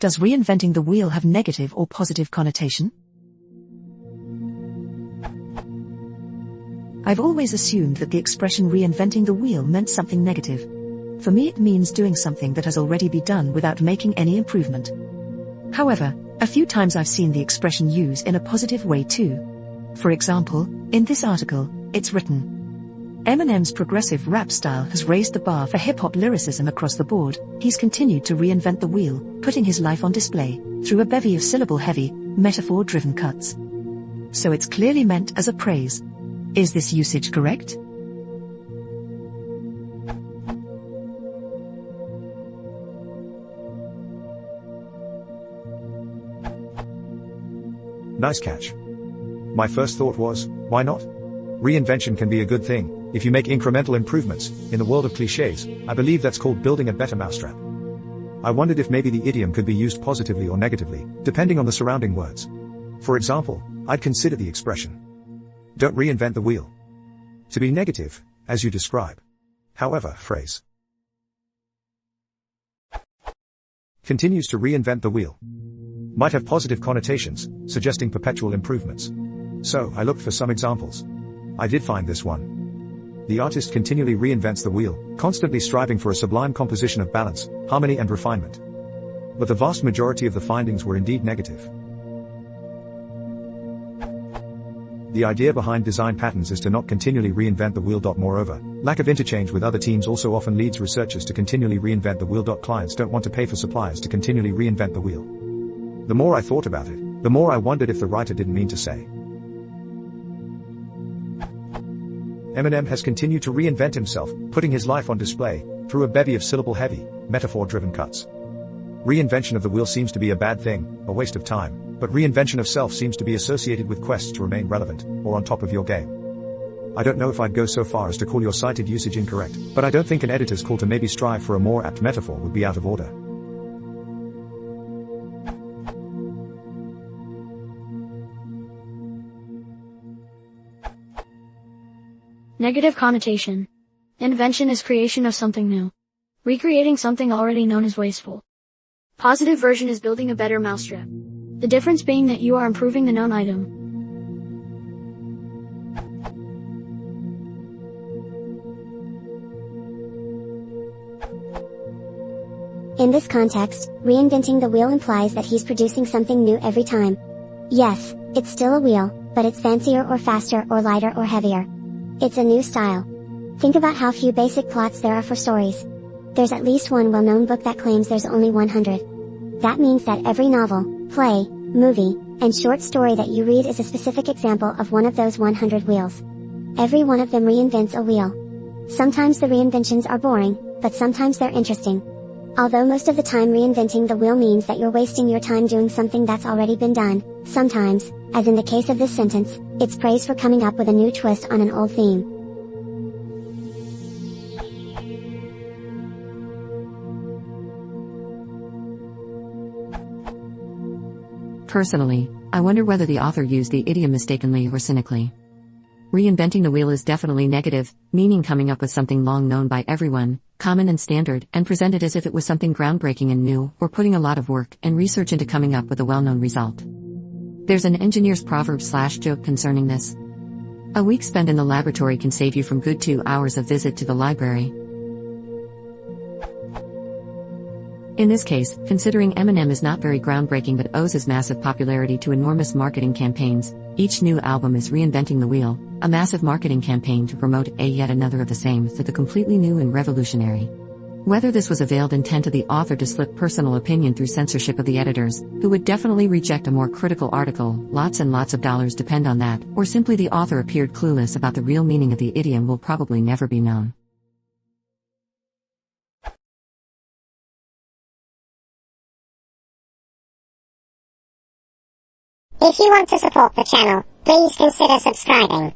Does reinventing the wheel have negative or positive connotation? I've always assumed that the expression reinventing the wheel meant something negative. For me, it means doing something that has already been done without making any improvement. However, a few times I've seen the expression used in a positive way too. For example, in this article, it's written, Eminem's progressive rap style has raised the bar for hip-hop lyricism across the board. He's continued to reinvent the wheel, putting his life on display, through a bevy of syllable-heavy, metaphor-driven cuts. So it's clearly meant as a praise. Is this usage correct? Nice catch. My first thought was, why not? Reinvention can be a good thing, if you make incremental improvements. In the world of cliches, I believe that's called building a better mousetrap. I wondered if maybe the idiom could be used positively or negatively, depending on the surrounding words. For example, I'd consider the expression, don't reinvent the wheel, to be negative, as you describe. However, phrase continues to reinvent the wheel might have positive connotations, suggesting perpetual improvements. So, I looked for some examples. I did find this one. The artist continually reinvents the wheel, constantly striving for a sublime composition of balance, harmony and refinement. But the vast majority of the findings were indeed negative. The idea behind design patterns is to not continually reinvent the wheel. Moreover, lack of interchange with other teams also often leads researchers to continually reinvent the wheel. Clients don't want to pay for suppliers to continually reinvent the wheel. The more I thought about it, the more I wondered if the writer didn't mean to say, Eminem has continued to reinvent himself, putting his life on display, through a bevy of syllable-heavy, metaphor-driven cuts. Reinvention of the wheel seems to be a bad thing, a waste of time, but reinvention of self seems to be associated with quests to remain relevant, or on top of your game. I don't know if I'd go so far as to call your cited usage incorrect, but I don't think an editor's call to maybe strive for a more apt metaphor would be out of order. Negative connotation. Invention is creation of something new. Recreating something already known is wasteful. Positive version is building a better mousetrap. The difference being that you are improving the known item. In this context, reinventing the wheel implies that he's producing something new every time. Yes, it's still a wheel, but it's fancier or faster or lighter or heavier. It's a new style. Think about how few basic plots there are for stories. There's at least one well-known book that claims there's only 100. That means that every novel, play, movie, and short story that you read is a specific example of one of those 100 wheels. Every one of them reinvents a wheel. Sometimes the reinventions are boring, but sometimes they're interesting. Although most of the time reinventing the wheel means that you're wasting your time doing something that's already been done, sometimes, as in the case of this sentence, it's praise for coming up with a new twist on an old theme. Personally, I wonder whether the author used the idiom mistakenly or cynically. Reinventing the wheel is definitely negative, meaning coming up with something long known by everyone, common and standard, and presented as if it was something groundbreaking and new, or putting a lot of work and research into coming up with a well-known result. There's an engineer's proverb/joke concerning this. A week spent in the laboratory can save you from good 2 hours of visit to the library. In this case, considering Eminem is not very groundbreaking but owes his massive popularity to enormous marketing campaigns, each new album is reinventing the wheel, a massive marketing campaign to promote yet another of the same that the completely new and revolutionary. Whether this was a veiled intent of the author to slip personal opinion through censorship of the editors, who would definitely reject a more critical article, lots and lots of dollars depend on that, or simply the author appeared clueless about the real meaning of the idiom will probably never be known. If you want to support the channel, please consider subscribing.